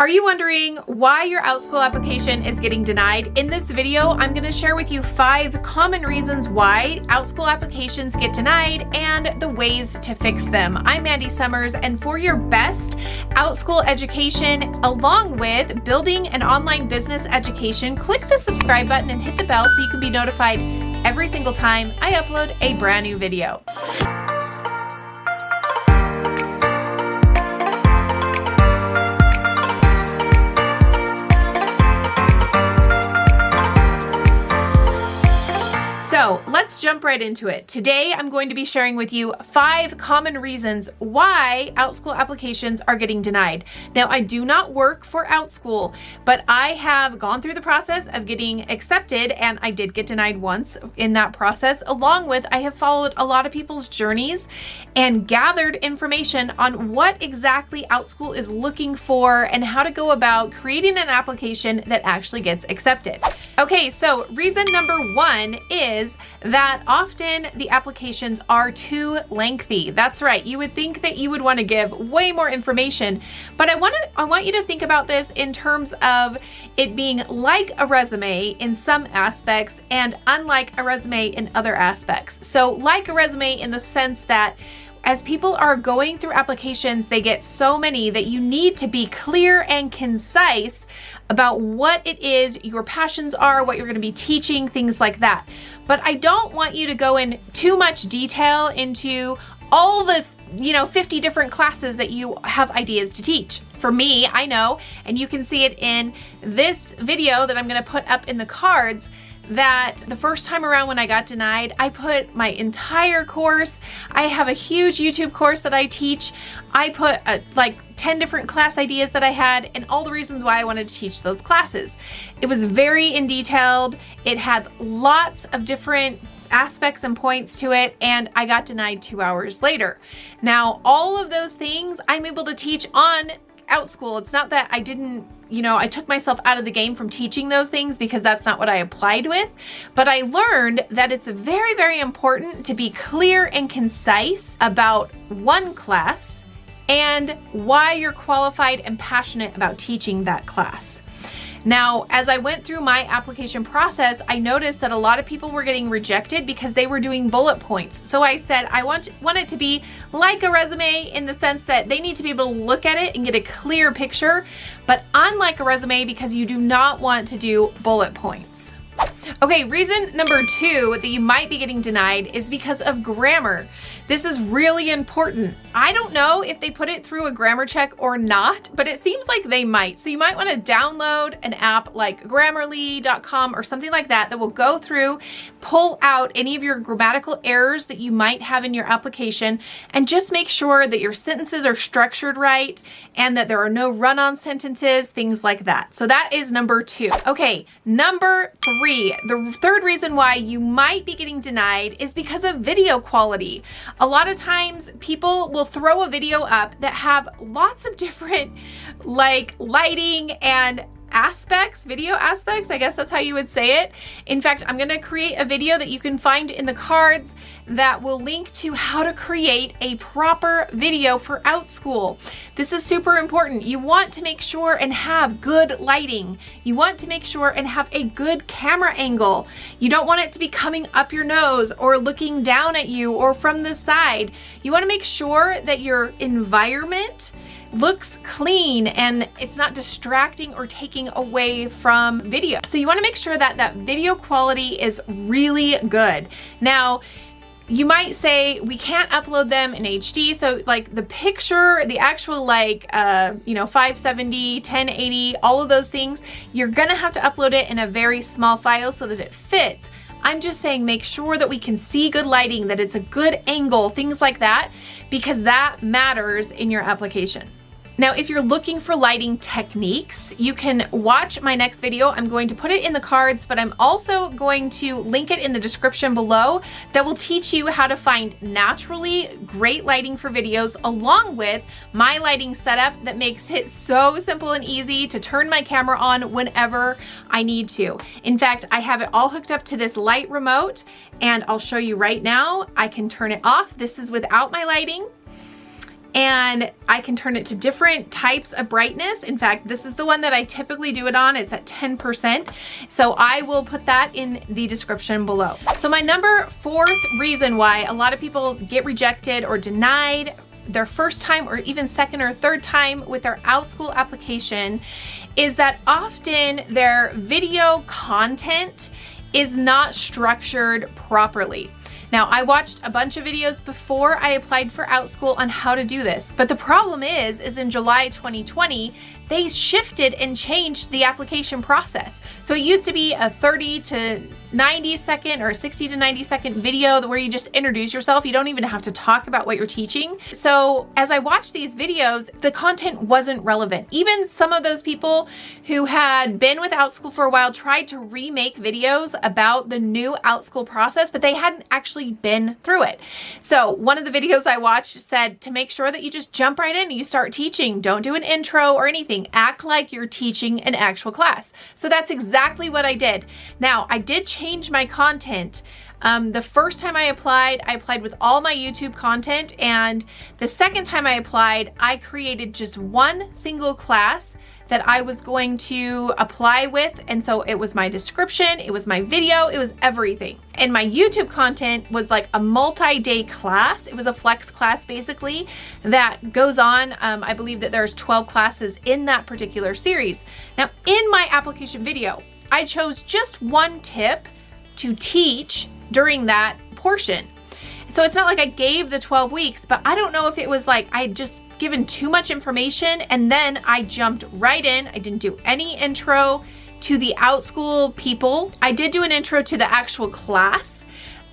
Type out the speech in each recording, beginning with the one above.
Are you wondering why your Outschool application is getting denied? In this video, I'm going to share with you 5 common reasons why Outschool applications get denied and the ways to fix them. I'm Mandy Summers, and for your best Outschool education, along with building an online business education, click the subscribe button and hit the bell so you can be notified every single time I upload a brand new video. So let's jump right into it. Today, I'm going to be sharing with you 5 common reasons why Outschool applications are getting denied. Now, I do not work for Outschool, but I have gone through the process of getting accepted, and I did get denied once in that process. Along with, I have followed a lot of people's journeys and gathered information on what exactly Outschool is looking for and how to go about creating an application that actually gets accepted. Okay, so reason number 1 is that often the applications are too lengthy. That's right. You would think that you would want to give way more information, but I want you to think about this in terms of it being like a resume in some aspects and unlike a resume in other aspects. So like a resume in the sense that as people are going through applications, they get so many that you need to be clear and concise about what it is your passions are, what you're going to be teaching, things like that. But I don't want you to go in too much detail into all the 50 different classes that you have ideas to teach. For me, I know, and you can see it in this video that I'm going to put up in the cards, that the first time around when I got denied, I put my entire course. I have a huge YouTube course that I teach. I put like 10 different class ideas that I had and all the reasons why I wanted to teach those classes. It was very in detailed. It had lots of different aspects and points to it, and I got denied 2 hours later. Now, all of those things I'm able to teach on Outschool. It's not that I didn't, I took myself out of the game from teaching those things because that's not what I applied with, but I learned that it's very, very important to be clear and concise about one class and why you're qualified and passionate about teaching that class. Now, as I went through my application process, I noticed that a lot of people were getting rejected because they were doing bullet points. So I said, I want it to be like a resume in the sense that they need to be able to look at it and get a clear picture, but unlike a resume because you do not want to do bullet points. Okay, reason number 2 that you might be getting denied is because of grammar. This is really important. I don't know if they put it through a grammar check or not, but it seems like they might. So you might want to download an app like Grammarly.com or something like that will go through, pull out any of your grammatical errors that you might have in your application, and just make sure that your sentences are structured right and that there are no run-on sentences, things like that. So that is number 2. Okay, number 3. The third reason why you might be getting denied is because of video quality. A lot of times people will throw a video up that have lots of different lighting and video aspects, I guess that's how you would say it. In fact, I'm going to create a video that you can find in the cards that will link to how to create a proper video for Outschool. This is super important. You want to make sure and have good lighting. You want to make sure and have a good camera angle. You don't want it to be coming up your nose or looking down at you or from the side. You want to make sure that your environment looks clean and it's not distracting or taking away from video. So you want to make sure that that video quality is really good. Now, you might say we can't upload them in HD. So like the picture, the actual 570, 1080, all of those things, you're gonna have to upload it in a very small file so that it fits. I'm just saying make sure that we can see good lighting, that it's a good angle, things like that, because that matters in your application. Now, if you're looking for lighting techniques, you can watch my next video. I'm going to put it in the cards, but I'm also going to link it in the description below that will teach you how to find naturally great lighting for videos, along with my lighting setup that makes it so simple and easy to turn my camera on whenever I need to. In fact, I have it all hooked up to this light remote, and I'll show you right now. I can turn it off. This is without my lighting. and I can turn it to different types of brightness. In fact, this is the one that I typically do it on. It's at 10%. So I will put that in the description below. So my number 4th reason why a lot of people get rejected or denied their first time or even second or third time with their Outschool application is that often their video content is not structured properly. Now, I watched a bunch of videos before I applied for Outschool on how to do this, but the problem is in July 2020, they shifted and changed the application process. So it used to be a 30 to 90 second or 60 to 90 second video where you just introduce yourself. You don't even have to talk about what you're teaching. So as I watched these videos, the content wasn't relevant. Even some of those people who had been with Outschool for a while tried to remake videos about the new Outschool process, but they hadn't actually been through it. So one of the videos I watched said to make sure that you just jump right in and you start teaching. Don't do an intro or anything. Act like you're teaching an actual class. So that's exactly what I did. Now, I did change my content. The first time I applied with all my YouTube content, and the second time I applied, I created just one single class that I was going to apply with. And so it was my description, it was my video, it was everything. And my YouTube content was like a multi-day class. It was a flex class basically that goes on. I believe that there's 12 classes in that particular series. Now in my application video, I chose just one tip to teach during that portion. So it's not like I gave the 12 weeks, but I don't know if it was like I just given too much information and then I jumped right in. I didn't do any intro to the Outschool people. I did do an intro to the actual class.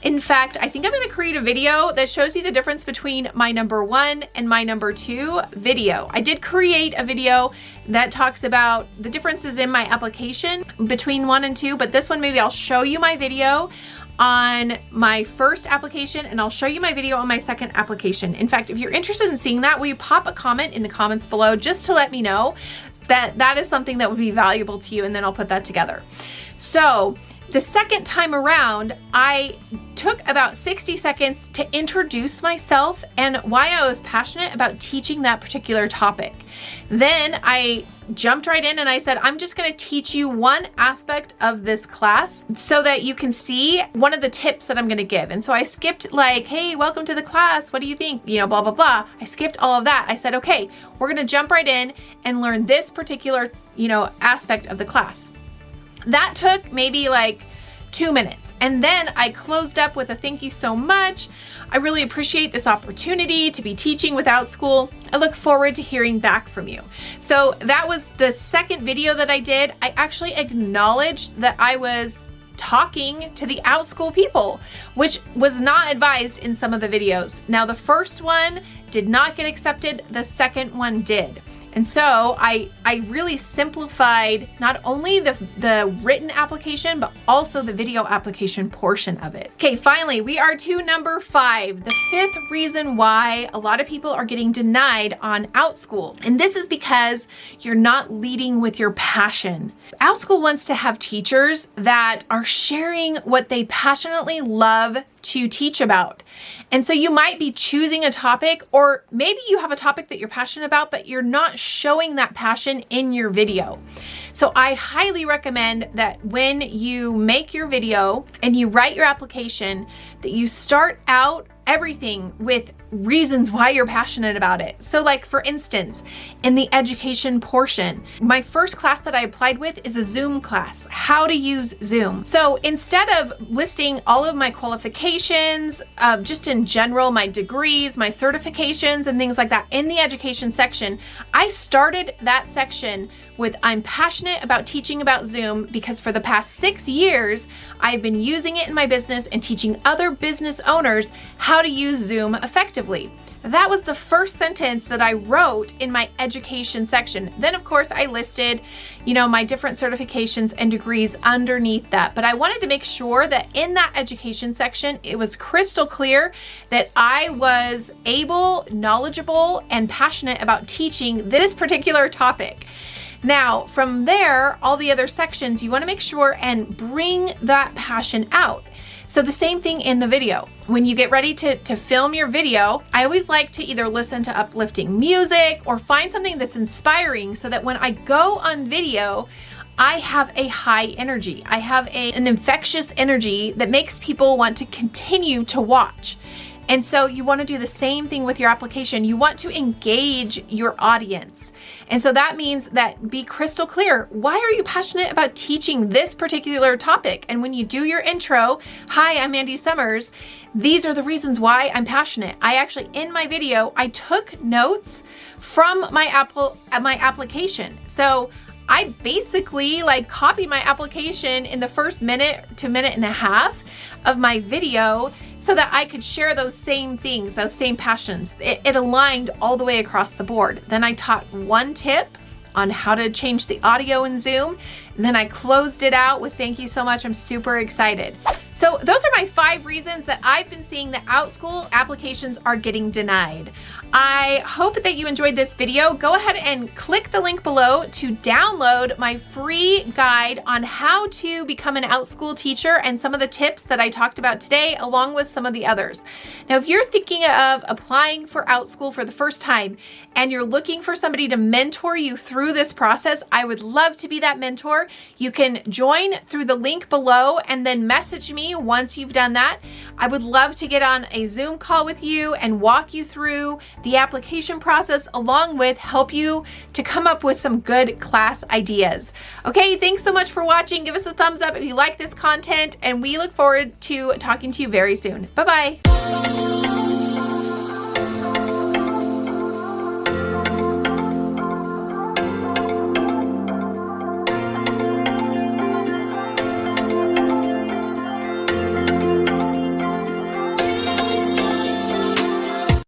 In fact, I think I'm going to create a video that shows you the difference between my number 1 and my number 2 video. I did create a video that talks about the differences in my application between 1 and 2, but this one maybe I'll show you my video on my first application and I'll show you my video on my second application. In fact, if you're interested in seeing that, will you pop a comment in the comments below just to let me know that that is something that would be valuable to you, and then I'll put that together. So the second time around, I took about 60 seconds to introduce myself and why I was passionate about teaching that particular topic. Then I jumped right in and I said, I'm just going to teach you one aspect of this class so that you can see one of the tips that I'm going to give. And so I skipped like, hey, welcome to the class. What do you think? You know, blah, blah, blah. I skipped all of that. I said, okay, we're going to jump right in and learn this particular, aspect of the class. That took maybe like 2 minutes. And then I closed up with a thank you so much. I really appreciate this opportunity to be teaching with Outschool. I look forward to hearing back from you. So that was the second video that I did. I actually acknowledged that I was talking to the Outschool people, which was not advised in some of the videos. Now, the first one did not get accepted. The second one did. And so I really simplified not only the written application, but also the video application portion of it. Okay, finally, we are to number 5, the 5th reason why a lot of people are getting denied on Outschool. And this is because you're not leading with your passion. Outschool wants to have teachers that are sharing what they passionately love to teach about. And so you might be choosing a topic, or maybe you have a topic that you're passionate about, but you're not showing that passion in your video. So I highly recommend that when you make your video and you write your application, that you start out everything with reasons why you're passionate about it. So like for instance, in the education portion, my first class that I applied with is a Zoom class, how to use Zoom. So instead of listing all of my qualifications, just in general, my degrees, my certifications and things like that in the education section, I started that section with I'm passionate about teaching about Zoom because for the past 6 years, I've been using it in my business and teaching other business owners how to use Zoom effectively. That was the first sentence that I wrote in my education section. Then of course I listed, my different certifications and degrees underneath that. But I wanted to make sure that in that education section, it was crystal clear that I was able, knowledgeable, and passionate about teaching this particular topic. Now, from there, all the other sections, you want to make sure and bring that passion out. So the same thing in the video. When you get ready to film your video, I always like to either listen to uplifting music or find something that's inspiring so that when I go on video, I have a high energy. I have an infectious energy that makes people want to continue to watch. And so you want to do the same thing with your application. You want to engage your audience. And so that means that be crystal clear. Why are you passionate about teaching this particular topic? And when you do your intro, hi, I'm Andy Summers. These are the reasons why I'm passionate. I actually, in my video, I took notes from my application. So I basically copied my application in the first minute to minute and a half of my video so that I could share those same things, those same passions. It aligned all the way across the board. Then I taught one tip on how to change the audio in Zoom. And then I closed it out with thank you so much. I'm super excited. So those are my 5 reasons that I've been seeing that Outschool applications are getting denied. I hope that you enjoyed this video. Go ahead and click the link below to download my free guide on how to become an Outschool teacher and some of the tips that I talked about today, along with some of the others. Now, if you're thinking of applying for Outschool for the first time and you're looking for somebody to mentor you through this process, I would love to be that mentor. You can join through the link below and then message me once you've done that. I would love to get on a Zoom call with you and walk you through the application process, along with help you to come up with some good class ideas. Okay, thanks so much for watching. Give us a thumbs up if you like this content, and we look forward to talking to you very soon. Bye-bye.